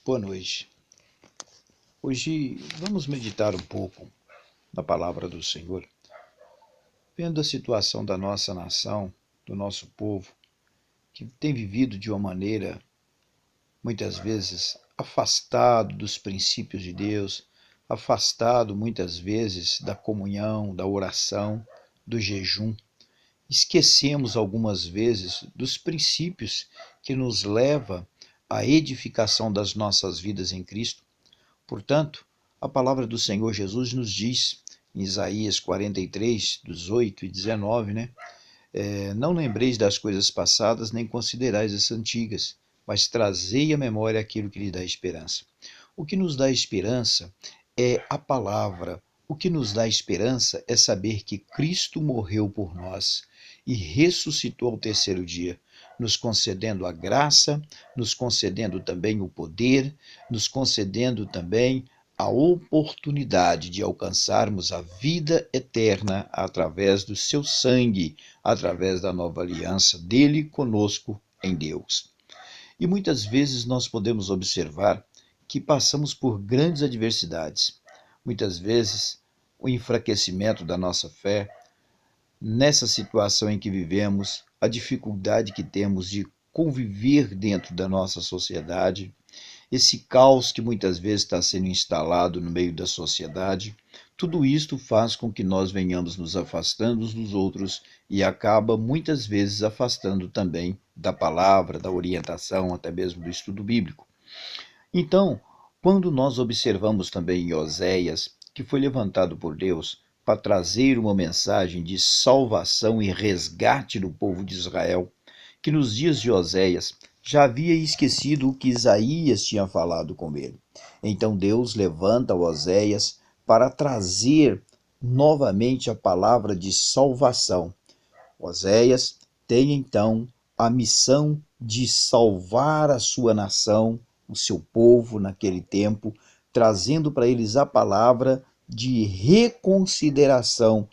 Boa noite. Hoje vamos meditar um pouco na palavra do Senhor, vendo a situação da nossa nação, do nosso povo, que tem vivido de uma maneira, muitas vezes, afastado dos princípios de Deus, afastado muitas vezes da comunhão, da oração, do jejum. Esquecemos algumas vezes dos princípios que nos levam à edificação das nossas vidas em Cristo. Portanto, a palavra do Senhor Jesus nos diz, em Isaías 43, 18 e 19, não lembreis das coisas passadas, nem considerais as antigas, mas trazei à memória aquilo que lhe dá esperança. O que nos dá esperança é a palavra. O que nos dá esperança é saber que Cristo morreu por nós e ressuscitou ao terceiro dia, nos concedendo a graça, nos concedendo também o poder, nos concedendo também a oportunidade de alcançarmos a vida eterna através do seu sangue, através da nova aliança dele conosco em Deus. E muitas vezes nós podemos observar que passamos por grandes adversidades. Muitas vezes o enfraquecimento da nossa fé, nessa situação em que vivemos, a dificuldade que temos de conviver dentro da nossa sociedade, esse caos que muitas vezes está sendo instalado no meio da sociedade, tudo isto faz com que nós venhamos nos afastando uns dos outros e acaba muitas vezes afastando também da palavra, da orientação, até mesmo do estudo bíblico. Então, quando nós observamos também em Oséias, que foi levantado por Deus para trazer uma mensagem de salvação e resgate do povo de Israel, que nos dias de Oséias já havia esquecido o que Isaías tinha falado com ele. Então Deus levanta Oséias para trazer novamente a palavra de salvação. Oséias tem então a missão de salvar a sua nação, o seu povo naquele tempo, trazendo para eles a palavra de reconsideração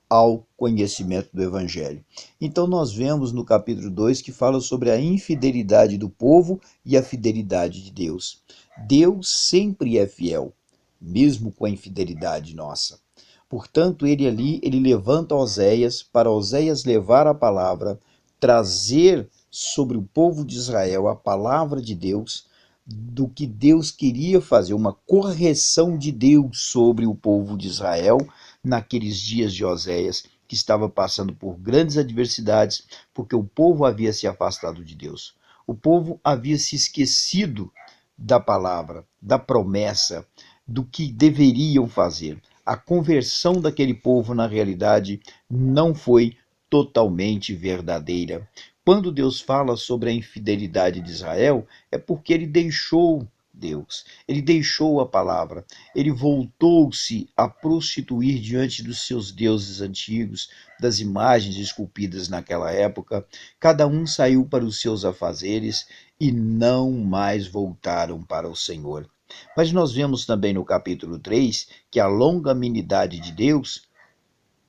ao conhecimento do Evangelho. Então nós vemos no capítulo 2 que fala sobre a infidelidade do povo e a fidelidade de Deus. Deus sempre é fiel, mesmo com a infidelidade nossa. Portanto, ele levanta Oséias para Oséias levar a palavra, trazer sobre o povo de Israel a palavra de Deus, do que Deus queria fazer, uma correção de Deus sobre o povo de Israel naqueles dias de Oséias, que estava passando por grandes adversidades, porque o povo havia se afastado de Deus. O povo havia se esquecido da palavra, da promessa, do que deveriam fazer. A conversão daquele povo, na realidade, não foi totalmente verdadeira. Quando Deus fala sobre a infidelidade de Israel, é porque ele deixou Deus, ele deixou a palavra, ele voltou-se a prostituir diante dos seus deuses antigos, das imagens esculpidas naquela época. Cada um saiu para os seus afazeres e não mais voltaram para o Senhor. Mas nós vemos também no capítulo 3 que a longanimidade de Deus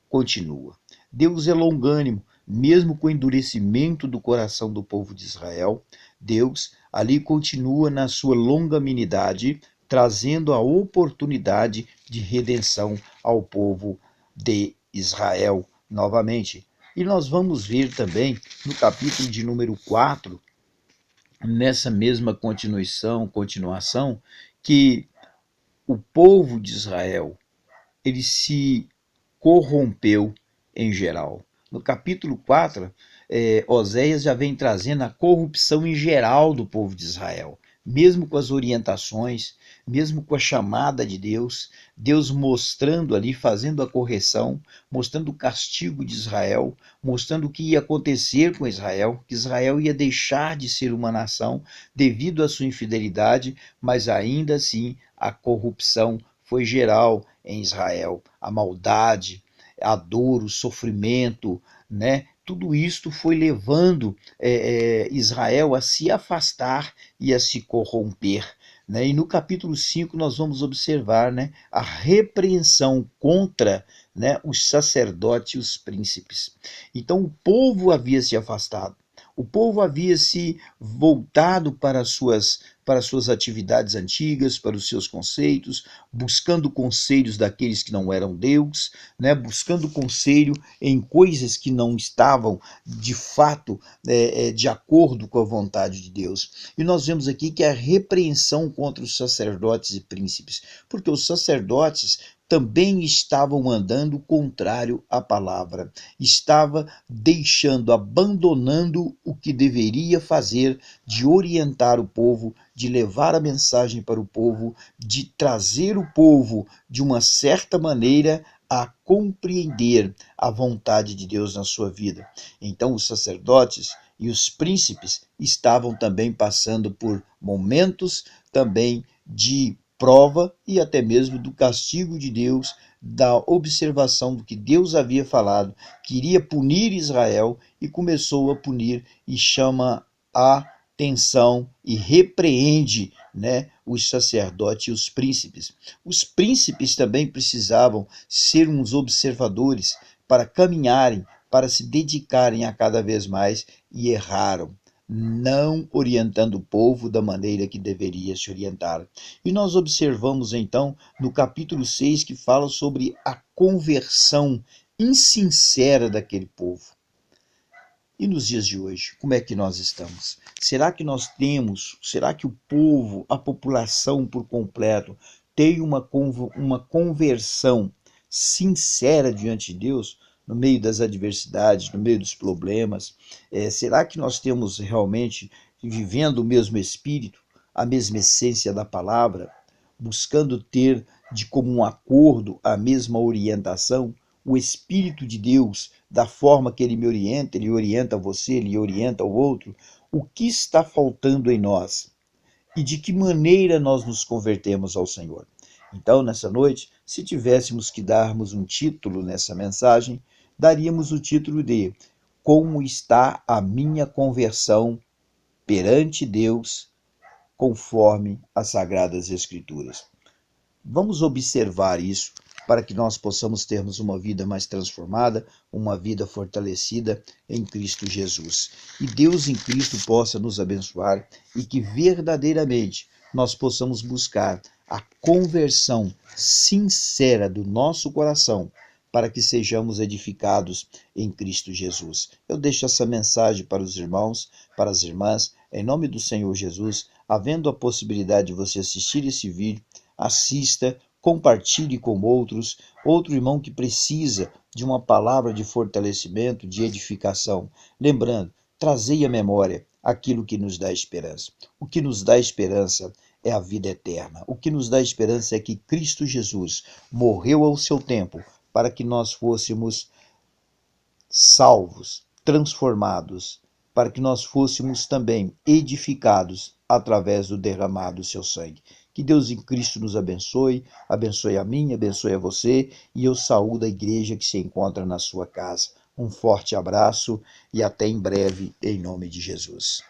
continua. Deus é longânimo, mesmo com o endurecimento do coração do povo de Israel. Deus ali continua na sua longanimidade, trazendo a oportunidade de redenção ao povo de Israel novamente. E nós vamos ver também no capítulo de número 4, nessa mesma continuação, que o povo de Israel, ele se corrompeu em geral. No capítulo 4, Oséias já vem trazendo a corrupção em geral do povo de Israel. Mesmo com as orientações, mesmo com a chamada de Deus, Deus mostrando ali, fazendo a correção, mostrando o castigo de Israel, mostrando o que ia acontecer com Israel, que Israel ia deixar de ser uma nação devido à sua infidelidade, mas ainda assim a corrupção foi geral em Israel. A maldade, a dor, o sofrimento, tudo isto foi levando Israel a se afastar e a se corromper. E no capítulo 5 nós vamos observar a repreensão contra os sacerdotes e os príncipes. Então o povo havia se afastado. O povo havia se voltado para as suas para suas atividades antigas, para os seus conceitos, buscando conselhos daqueles que não eram Deus, né? Buscando conselho em coisas que não estavam de fato de acordo com a vontade de Deus. E nós vemos aqui que a repreensão contra os sacerdotes e príncipes, porque os sacerdotes também estavam andando contrário à palavra, estava deixando, abandonando o que deveria fazer, de orientar o povo, de levar a mensagem para o povo, de trazer o povo de uma certa maneira a compreender a vontade de Deus na sua vida. Então os sacerdotes e os príncipes estavam também passando por momentos também de prova e até mesmo do castigo de Deus, da observação do que Deus havia falado, queria punir Israel e começou a punir e chama a atenção e repreende, né, os sacerdotes e os príncipes. Os príncipes também precisavam ser uns observadores para caminharem, para se dedicarem a cada vez mais, e erraram, não orientando o povo da maneira que deveria se orientar. E nós observamos então no capítulo 6 que fala sobre a conversão insincera daquele povo. E nos dias de hoje, como é que nós estamos? Será que o povo, a população por completo, tem uma conversão sincera diante de Deus, no meio das adversidades, no meio dos problemas? Será que nós temos realmente vivendo o mesmo espírito, a mesma essência da palavra, buscando ter de comum acordo a mesma orientação? O Espírito de Deus, da forma que Ele orienta você, Ele orienta o outro. O que está faltando em nós? E de que maneira nós nos convertemos ao Senhor? Então, nessa noite, se tivéssemos que darmos um título nessa mensagem, daríamos o título de Como está a minha conversão perante Deus, conforme as Sagradas Escrituras? Vamos observar isso para que nós possamos termos uma vida mais transformada, uma vida fortalecida em Cristo Jesus. E Deus em Cristo possa nos abençoar e que verdadeiramente nós possamos buscar a conversão sincera do nosso coração para que sejamos edificados em Cristo Jesus. Eu deixo essa mensagem para os irmãos, para as irmãs, em nome do Senhor Jesus. Havendo a possibilidade de você assistir esse vídeo, assista, compartilhe com outro irmão que precisa de uma palavra de fortalecimento, de edificação. Lembrando, trazei à memória aquilo que nos dá esperança. O que nos dá esperança é a vida eterna. O que nos dá esperança é que Cristo Jesus morreu ao seu tempo para que nós fôssemos salvos, transformados, para que nós fôssemos também edificados através do derramado do seu sangue. Que Deus em Cristo nos abençoe, abençoe a mim, abençoe a você, e eu saúdo a igreja que se encontra na sua casa. Um forte abraço e até em breve, em nome de Jesus.